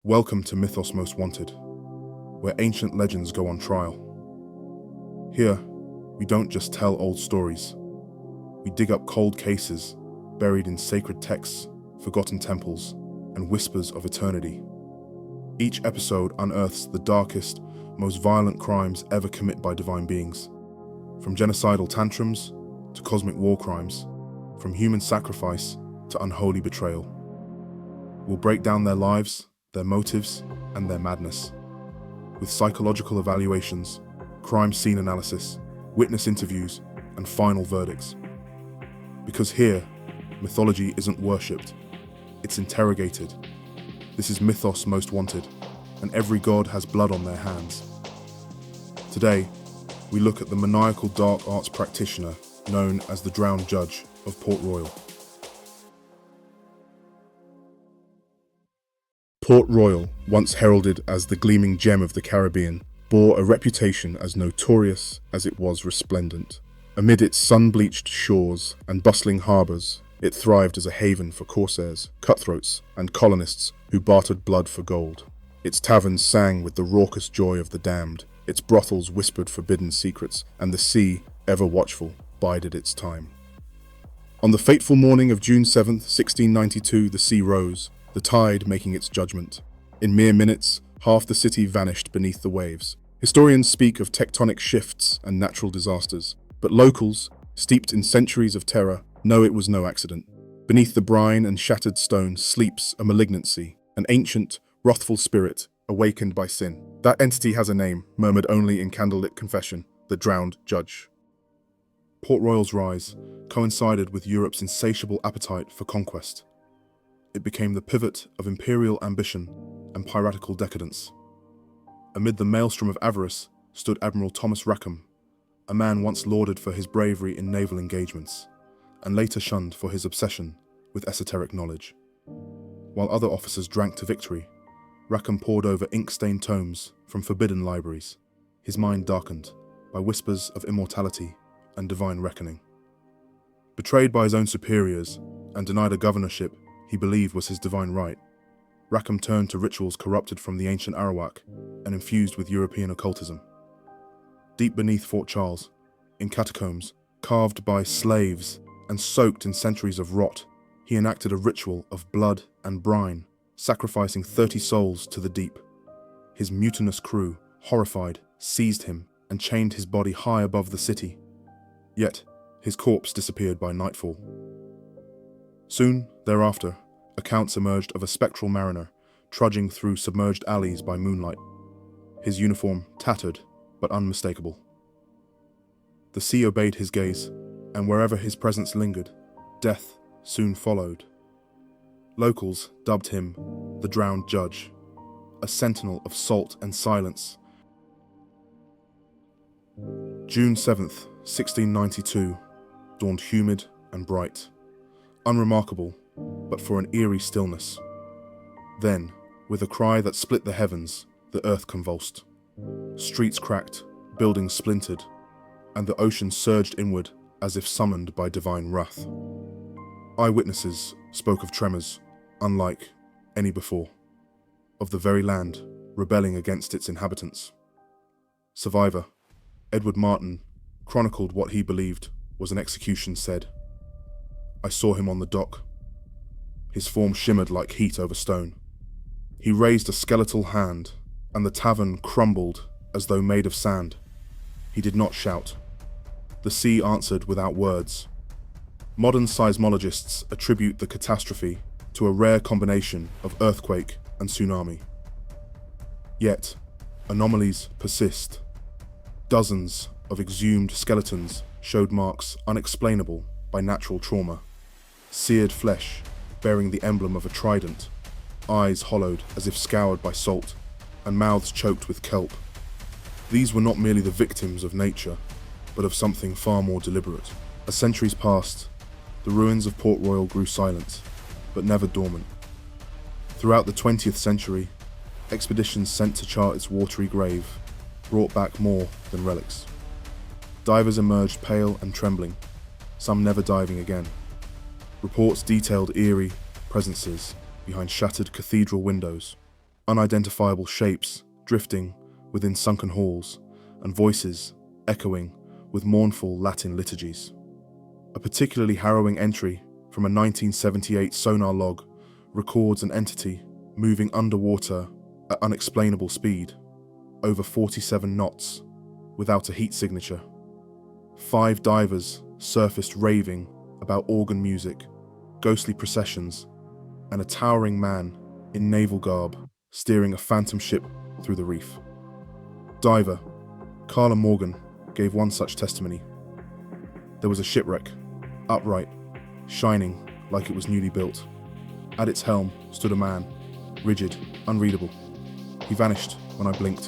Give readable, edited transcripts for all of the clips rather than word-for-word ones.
Welcome to Mythos Most Wanted, where ancient legends go on trial. Here, we don't just tell old stories. We dig up cold cases buried in sacred texts, forgotten temples, and whispers of eternity. Each episode unearths the darkest, most violent crimes ever committed by divine beings. From genocidal tantrums to cosmic war crimes, from human sacrifice to unholy betrayal. We'll break down their lives, their motives, and their madness. With psychological evaluations, crime scene analysis, witness interviews, and final verdicts. Because here, mythology isn't worshipped, it's interrogated. This is Mythos Most Wanted, and every god has blood on their hands. Today, we look at the maniacal dark arts practitioner known as the Drowned Judge of Port Royal. Port Royal, once heralded as the gleaming gem of the Caribbean, bore a reputation as notorious as it was resplendent. Amid its sun-bleached shores and bustling harbours, it thrived as a haven for corsairs, cutthroats, and colonists who bartered blood for gold. Its taverns sang with the raucous joy of the damned, its brothels whispered forbidden secrets, and the sea, ever watchful, bided its time. On the fateful morning of June 7th, 1692, the sea rose, the tide making its judgment. In mere minutes, half the city vanished beneath the waves. Historians speak of tectonic shifts and natural disasters, but locals, steeped in centuries of terror, know it was no accident. Beneath the brine and shattered stone sleeps a malignancy, an ancient, wrathful spirit awakened by sin. That entity has a name, murmured only in candlelit confession: the Drowned Judge. Port Royal's rise coincided with Europe's insatiable appetite for conquest. It became the pivot of imperial ambition and piratical decadence. Amid the maelstrom of avarice stood Admiral Thomas Rackham, a man once lauded for his bravery in naval engagements, and later shunned for his obsession with esoteric knowledge. While other officers drank to victory, Rackham pored over ink-stained tomes from forbidden libraries, his mind darkened by whispers of immortality and divine reckoning. Betrayed by his own superiors and denied a governorship he believed was his divine right, Rackham turned to rituals corrupted from the ancient Arawak and infused with European occultism. Deep beneath Fort Charles, in catacombs, carved by slaves and soaked in centuries of rot, he enacted a ritual of blood and brine, sacrificing 30 souls to the deep. His mutinous crew, horrified, seized him and chained his body high above the city. Yet, his corpse disappeared by nightfall. Soon thereafter, accounts emerged of a spectral mariner trudging through submerged alleys by moonlight, his uniform tattered but unmistakable. The sea obeyed his gaze, and wherever his presence lingered, death soon followed. Locals dubbed him the Drowned Judge, a sentinel of salt and silence. June 7th, 1692, dawned humid and bright. Unremarkable, but for an eerie stillness. Then, with a cry that split the heavens, the earth convulsed. Streets cracked, buildings splintered, and the ocean surged inward as if summoned by divine wrath. Eyewitnesses spoke of tremors unlike any before, of the very land rebelling against its inhabitants. Survivor Edward Martin chronicled what he believed was an execution said, "I saw him on the dock. His form shimmered like heat over stone. He raised a skeletal hand, and the tavern crumbled as though made of sand. He did not shout. The sea answered without words." Modern seismologists attribute the catastrophe to a rare combination of earthquake and tsunami. Yet, anomalies persist. Dozens of exhumed skeletons showed marks unexplainable by natural trauma. Seared flesh bearing the emblem of a trident, eyes hollowed as if scoured by salt, and mouths choked with kelp. These were not merely the victims of nature, but of something far more deliberate. As centuries passed, the ruins of Port Royal grew silent, but never dormant. Throughout the 20th century, expeditions sent to chart its watery grave brought back more than relics. Divers emerged pale and trembling, some never diving again. Reports detailed eerie presences behind shattered cathedral windows, unidentifiable shapes drifting within sunken halls, and voices echoing with mournful Latin liturgies. A particularly harrowing entry from a 1978 sonar log records an entity moving underwater at unexplainable speed, over 47 knots, without a heat signature. 5 divers surfaced raving about organ music, ghostly processions, and a towering man in naval garb steering a phantom ship through the reef. Diver Carla Morgan gave one such testimony. There was a shipwreck, upright, shining like it was newly built. At its helm stood a man, rigid, unreadable. He vanished when I blinked.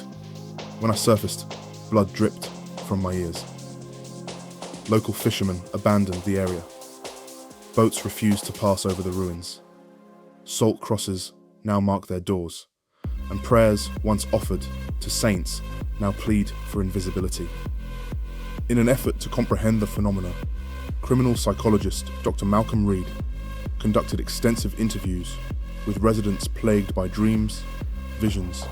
When I surfaced, blood dripped from my ears. Local fishermen abandoned the area. Boats refused to pass over the ruins. Salt crosses now mark their doors, and prayers once offered to saints now plead for invisibility. In an effort to comprehend the phenomena, criminal psychologist Dr. Malcolm Reed conducted extensive interviews with residents plagued by dreams, visions,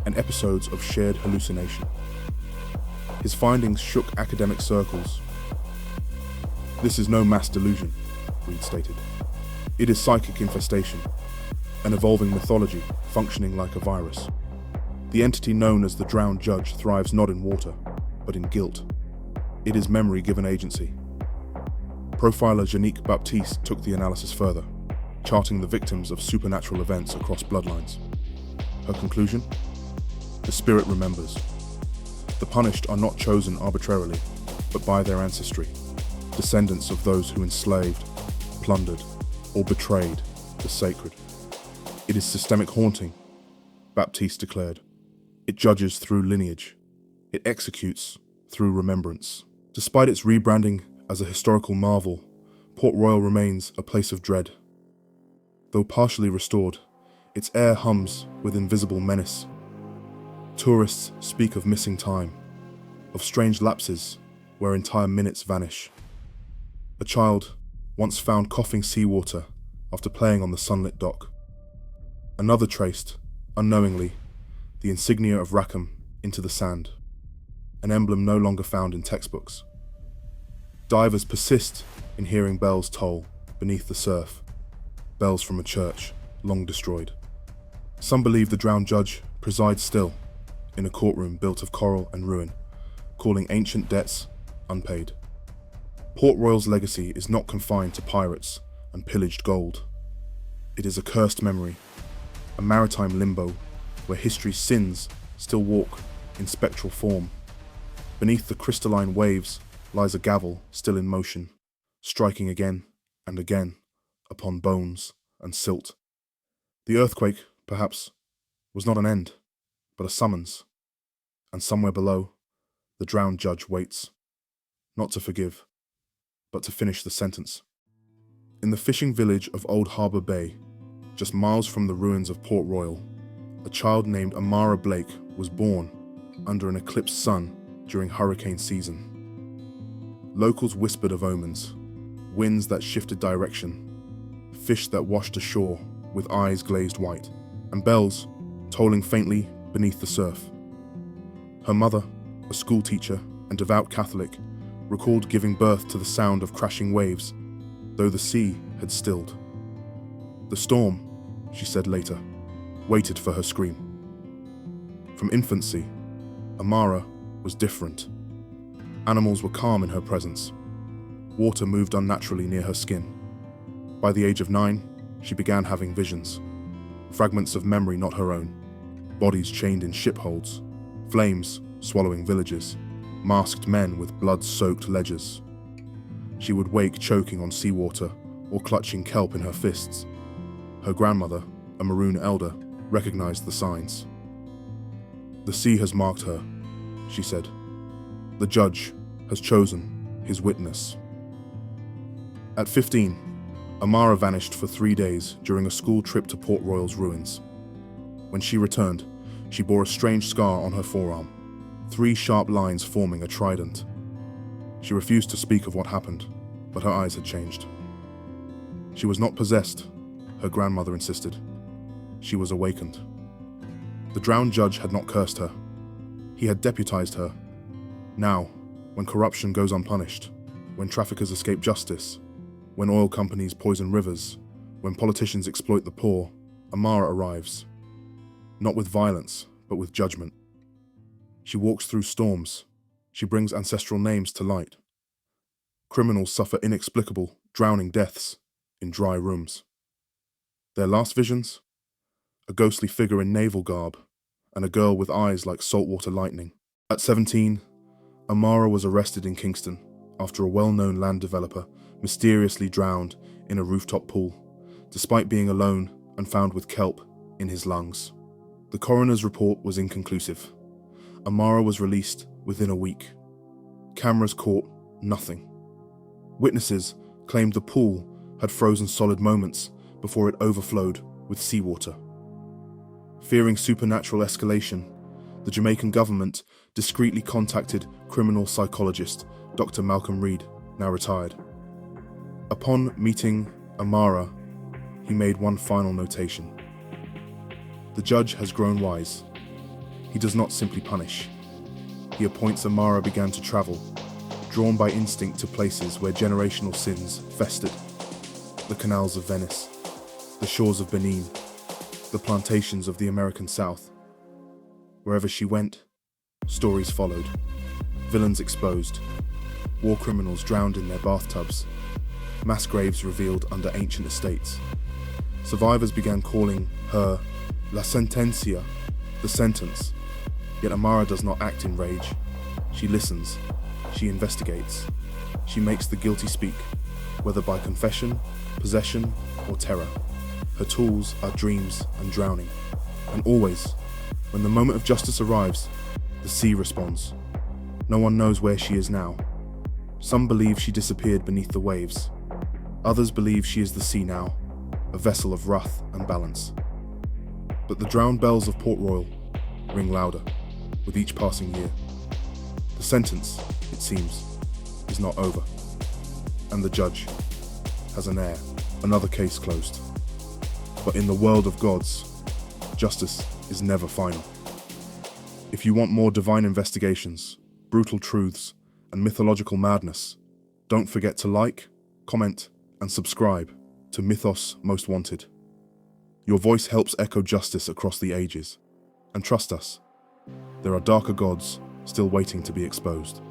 and episodes of shared hallucination. His findings shook academic circles. "This is no mass delusion," Reed stated. "It is psychic infestation, an evolving mythology functioning like a virus. The entity known as the drowned judge thrives not in water, but in guilt. It is memory given agency." Profiler Janique Baptiste took the analysis further, charting the victims of supernatural events across bloodlines. Her conclusion? The spirit remembers. The punished are not chosen arbitrarily, but by their ancestry, descendants of those who enslaved, plundered, or betrayed the sacred. "It is systemic haunting," Baptiste declared. "It judges through lineage. It executes through remembrance." Despite its rebranding as a historical marvel, Port Royal remains a place of dread. Though partially restored, its air hums with invisible menace. Tourists speak of missing time, of strange lapses where entire minutes vanish. A child once found coughing seawater after playing on the sunlit dock. Another traced, unknowingly, the insignia of Rackham into the sand, an emblem no longer found in textbooks. Divers persist in hearing bells toll beneath the surf, bells from a church long destroyed. Some believe the drowned judge presides still in a courtroom built of coral and ruin, calling ancient debts unpaid. Port Royal's legacy is not confined to pirates and pillaged gold. It is a cursed memory, a maritime limbo where history's sins still walk in spectral form. Beneath the crystalline waves lies a gavel still in motion, striking again and again upon bones and silt. The earthquake, perhaps, was not an end, but a summons, and somewhere below, the drowned judge waits, not to forgive, but to finish the sentence. In the fishing village of Old Harbour Bay, just miles from the ruins of Port Royal, a child named Amara Blake was born under an eclipsed sun during hurricane season. Locals whispered of omens, winds that shifted direction, fish that washed ashore with eyes glazed white, and bells tolling faintly beneath the surf. Her mother, a schoolteacher and devout Catholic, recalled giving birth to the sound of crashing waves, though the sea had stilled. The storm, she said later, waited for her scream. From infancy, Amara was different. Animals were calm in her presence. Water moved unnaturally near her skin. By the age of 9, she began having visions. Fragments of memory not her own. Bodies chained in ship holds. Flames swallowing villages. Masked men with blood-soaked ledgers. She would wake choking on seawater or clutching kelp in her fists. Her grandmother, a maroon elder, recognized the signs. "The sea has marked her," she said. "The judge has chosen his witness." At 15, Amara vanished for 3 days during a school trip to Port Royal's ruins. When she returned, she bore a strange scar on her forearm, 3 sharp lines forming a trident. She refused to speak of what happened, but her eyes had changed. She was not possessed, her grandmother insisted. She was awakened. The drowned judge had not cursed her. He had deputized her. Now, when corruption goes unpunished, when traffickers escape justice, when oil companies poison rivers, when politicians exploit the poor, Amara arrives. Not with violence, but with judgment. She walks through storms. She brings ancestral names to light. Criminals suffer inexplicable, drowning deaths in dry rooms. Their last visions? A ghostly figure in naval garb and a girl with eyes like saltwater lightning. At 17, Amara was arrested in Kingston after a well-known land developer mysteriously drowned in a rooftop pool, despite being alone and found with kelp in his lungs. The coroner's report was inconclusive. Amara was released within a week. Cameras caught nothing. Witnesses claimed the pool had frozen solid moments before it overflowed with seawater. Fearing supernatural escalation, the Jamaican government discreetly contacted criminal psychologist Dr. Malcolm Reed, now retired. Upon meeting Amara, he made one final notation. The judge has grown wise. He does not simply punish. He appoints Amara began to travel, drawn by instinct to places where generational sins festered. The canals of Venice, the shores of Benin, the plantations of the American South. Wherever she went, stories followed. Villains exposed. War criminals drowned in their bathtubs. Mass graves revealed under ancient estates. Survivors began calling her La Sentencia, the sentence. Yet Amara does not act in rage. She listens. She investigates. She makes the guilty speak, whether by confession, possession, or terror. Her tools are dreams and drowning. And always, when the moment of justice arrives, the sea responds. No one knows where she is now. Some believe she disappeared beneath the waves. Others believe she is the sea now, a vessel of wrath and balance. But the drowned bells of Port Royal ring louder with each passing year. The sentence, it seems, is not over. And the judge has an heir, another case closed. But in the world of gods, justice is never final. If you want more divine investigations, brutal truths, and mythological madness, don't forget to like, comment, and subscribe to Mythos Most Wanted. Your voice helps echo justice across the ages. And trust us, there are darker gods still waiting to be exposed.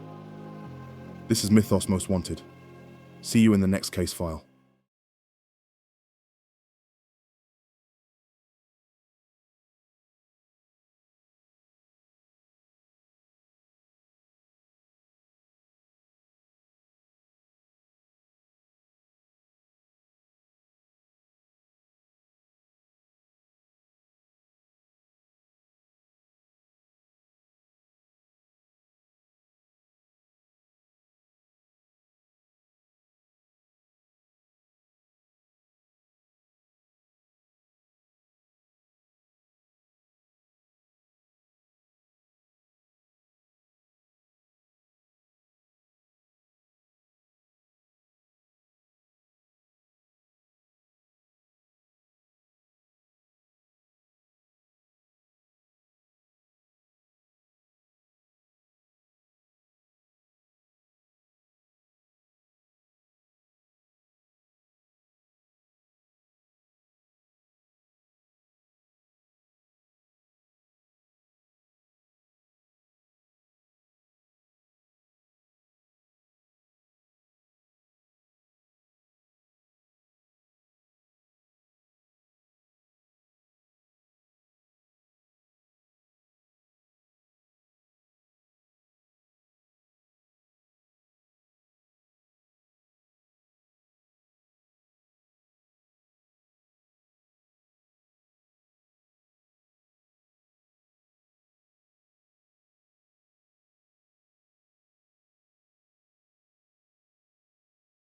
This is Mythos Most Wanted. See you in the next case file.